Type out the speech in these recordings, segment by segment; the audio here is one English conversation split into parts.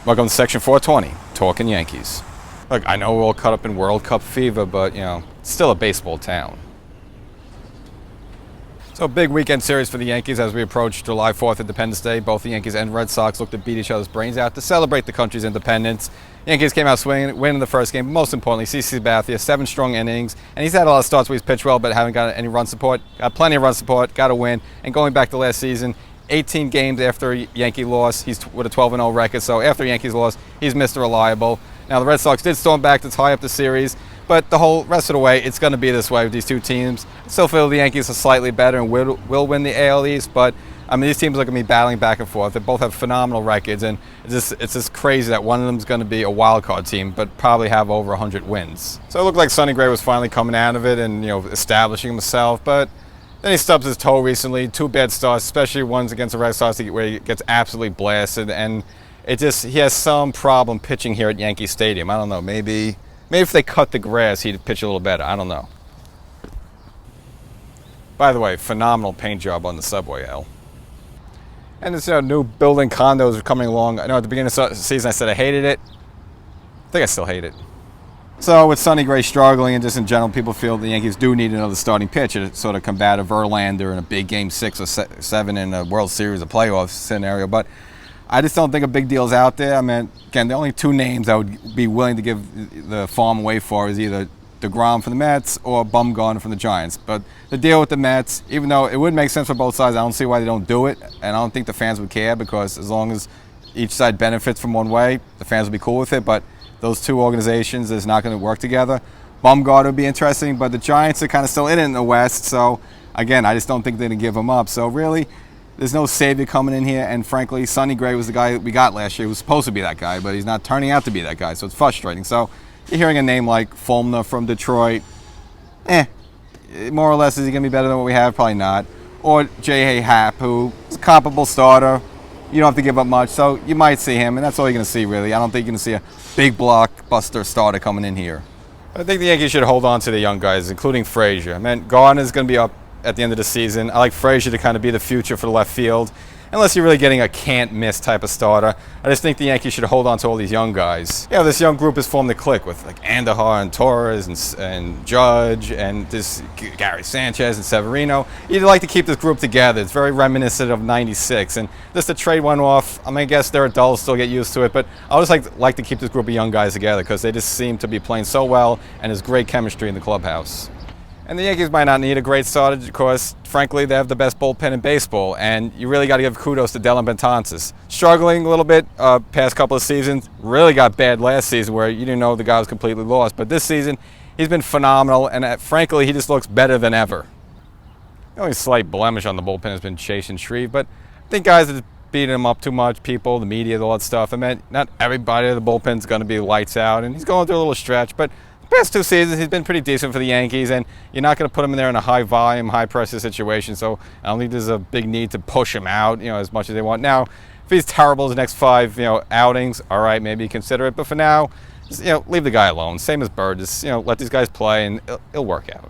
Welcome to Section 420, Talkin Yankees. Look, I know we're all caught up in World Cup fever, but, it's still a baseball town. So, big weekend series for the Yankees as we approach July 4th, Independence Day. Both the Yankees and Red Sox look to beat each other's brains out to celebrate the country's independence. Yankees came out swinging, winning the first game. Most importantly, CC Sabathia, 7 strong innings. And he's had a lot of starts where he's pitched well, but haven't got any run support. Got plenty of run support, got a win. And going back to last season, 18 games after a Yankee loss, he's with a 12-0 record. So after Yankees loss, he's Mr. Reliable. Now the Red Sox did storm back to tie up the series, but the whole rest of the way, it's going to be this way with these two teams. I still feel the Yankees are slightly better and will win the AL East, but these teams are going to be battling back and forth. They both have phenomenal records, and it's just crazy that one of them is going to be a wild card team, but probably have over 100 wins. So it looked like Sonny Gray was finally coming out of it and establishing himself, but then he stubs his toe recently. 2 bad starts, especially ones against the Red Sox where he gets absolutely blasted, and he has some problem pitching here at Yankee Stadium. I don't know. Maybe if they cut the grass, he'd pitch a little better. I don't know. By the way, phenomenal paint job on the subway, Al. And this new building condos are coming along. I know at the beginning of the season I said I hated it. I think I still hate it. So with Sonny Gray struggling and just in general, people feel the Yankees do need another starting pitcher to sort of combat a Verlander in a big Game 6 or 7 in a World Series, a playoff scenario. But I just don't think a big deal is out there. Again, the only 2 names I would be willing to give the farm away for is either DeGrom from the Mets or Bumgarner from the Giants. But the deal with the Mets, even though it would make sense for both sides, I don't see why they don't do it. And I don't think the fans would care, because as long as each side benefits from one way, the fans will be cool with it. But those 2 organizations is not going to work together. Bumgarner would be interesting, but the Giants are kind of still in it in the West. So, again, I just don't think they're going to give him up. So, really, there's no savior coming in here. And, frankly, Sonny Gray was the guy that we got last year. He was supposed to be that guy, but he's not turning out to be that guy. So, it's frustrating. So, you're hearing a name like Fulmer from Detroit. More or less, is he going to be better than what we have? Probably not. Or J.A. Happ, who is a comparable starter. You don't have to give up much, so you might see him, and that's all you're going to see, really. I don't think you're going to see a big blockbuster starter coming in here. I think the Yankees should hold on to the young guys, including Frazier. Gardner's going to be up at the end of the season. I like Frazier to kind of be the future for the left field, unless you're really getting a can't-miss type of starter. I just think the Yankees should hold on to all these young guys. This young group has formed a clique with Andujar and Torres and Judge and this Gary Sanchez and Severino. You'd like to keep this group together. It's very reminiscent of '96. And just to trade one off, I guess they're adults, still get used to it. But I just like to keep this group of young guys together because they just seem to be playing so well, and there's great chemistry in the clubhouse. And the Yankees might not need a great starter because, frankly, they have the best bullpen in baseball. And you really got to give kudos to Dellin Betances. Struggling a little bit past couple of seasons. Really got bad last season where you didn't know the guy was completely lost. But this season, he's been phenomenal. And frankly, he just looks better than ever. The only slight blemish on the bullpen has been Chase and Shreve. But I think guys are beating him up too much, people, the media, all that stuff. Not everybody in the bullpen's going to be lights out. And he's going through a little stretch. But past 2 seasons, he's been pretty decent for the Yankees, and you're not going to put him in there in a high-volume, high-pressure situation, so I don't think there's a big need to push him out, as much as they want. Now, if he's terrible his next 5, outings, all right, maybe consider it, but for now, just, leave the guy alone. Same as Bird, just, let these guys play, and it'll work out.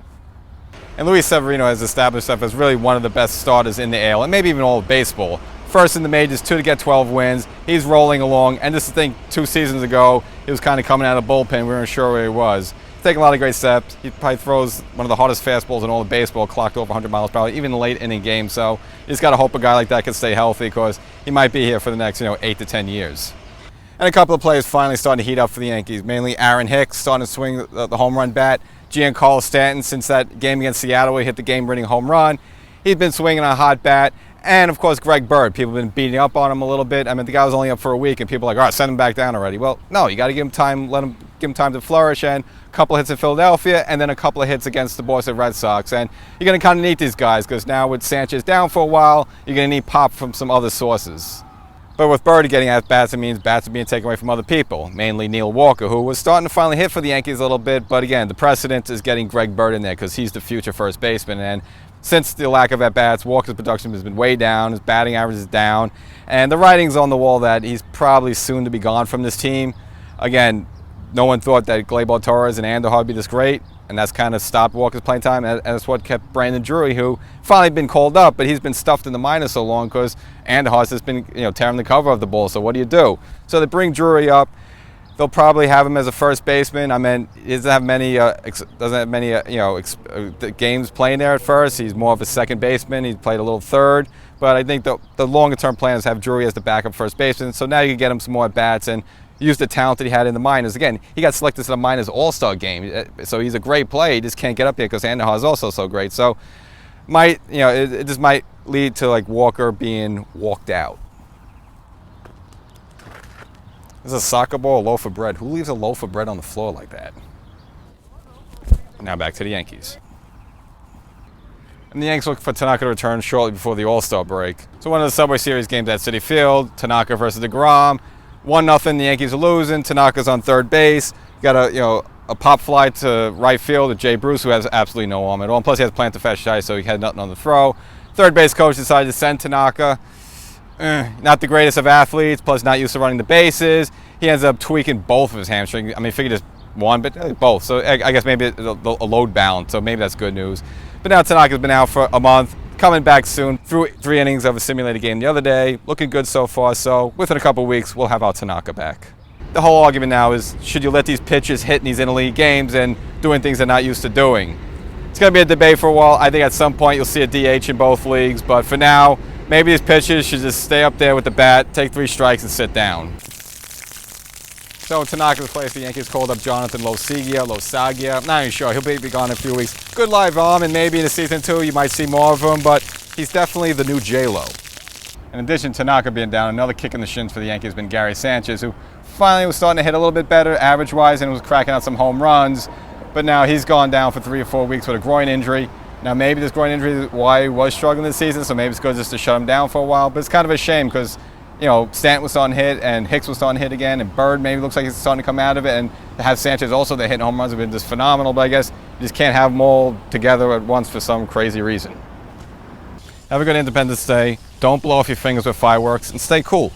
And Luis Severino has established himself as really one of the best starters in the AL, and maybe even all of baseball. First in the majors, 2 to get 12 wins. He's rolling along. And just to think, 2 seasons ago, he was kind of coming out of the bullpen. We weren't sure where he was. He's taking a lot of great steps. He probably throws one of the hardest fastballs in all of baseball, clocked over 100 miles per hour, even in the late inning game. So you just got to hope a guy like that can stay healthy because he might be here for the next 8 to 10 years. And a couple of players finally starting to heat up for the Yankees, mainly Aaron Hicks starting to swing the home run bat. Giancarlo Stanton, since that game against Seattle, he hit the game-winning home run. He's been swinging a hot bat. And, of course, Greg Bird. People have been beating up on him a little bit. The guy was only up for a week, and people are like, all right, send him back down already. Well, no, you got to give him time, give him time to flourish, and a couple of hits in Philadelphia, and then a couple of hits against the Boston Red Sox. And you're going to kind of need these guys, because now with Sanchez down for a while, you're going to need pop from some other sources. But with Bird getting at bats, it means bats are being taken away from other people, mainly Neil Walker, who was starting to finally hit for the Yankees a little bit. But again, the precedent is getting Greg Bird in there because he's the future first baseman. And since the lack of at-bats, Walker's production has been way down, his batting average is down, and the writing's on the wall that he's probably soon to be gone from this team. Again, no one thought that Gleyber Torres and Andujar would be this great. and that's kind of stopped Walker's playing time, and that's what kept Brandon Drury, who finally been called up, but he's been stuffed in the minors so long because Anderhaus has been tearing the cover of the ball. So what do? So they bring Drury up. They'll probably have him as a first baseman. I mean, he doesn't have many games playing there at first. He's more of a second baseman. He's played a little third, but I think the longer term plan is to have Drury as the backup first baseman. So now you can get him some more at bats and use the talent that he had in the minors. Again, he got selected to the minors All-Star game, so he's a great player. He just can't get up there because Anderhaus is also so great. So it just might lead to like Walker being walked out. This is a soccer ball, a loaf of bread. Who leaves a loaf of bread on the floor like that? Now back to the Yankees. And the Yankees look for Tanaka to return shortly before the All-Star break. So one of the Subway Series games at Citi Field, Tanaka versus DeGrom. 1-0, the Yankees are losing. Tanaka's on third base. Got a pop fly to right field to Jay Bruce, who has absolutely no arm at all. And plus he has plantar fasciitis, so he had nothing on the throw. Third base coach decided to send Tanaka. Not the greatest of athletes, plus not used to running the bases. He ends up tweaking both of his hamstrings. I mean, figured just one, but both. So I guess maybe a load balance, so maybe that's good news. But now Tanaka's been out for a month, coming back soon. Threw 3 innings of a simulated game the other day. Looking good so far, so within a couple weeks, we'll have our Tanaka back. The whole argument now is, should you let these pitchers hit in these interleague games and doing things they're not used to doing? It's going to be a debate for a while. I think at some point you'll see a DH in both leagues, but for now, maybe these pitchers should just stay up there with the bat, take 3 strikes, and sit down. So in Tanaka's place, the Yankees called up Jonathan Losagia. I'm not even sure. He'll be gone in a few weeks. Good live arm, and maybe in the season 2 you might see more of him, but he's definitely the new J-Lo. In addition to Tanaka being down, another kick in the shins for the Yankees has been Gary Sanchez, who finally was starting to hit a little bit better average-wise and was cracking out some home runs. But now he's gone down for 3 or 4 weeks with a groin injury. Now maybe this groin injury is why he was struggling this season, so maybe it's good just to shut him down for a while. But it's kind of a shame because, Stanton was starting to hit and Hicks was starting to hit again, and Bird maybe looks like he's starting to come out of it, and to have Sanchez also that hitting home runs have been just phenomenal. But I guess you just can't have them all together at once for some crazy reason. Have a good Independence Day. Don't blow off your fingers with fireworks, and stay cool.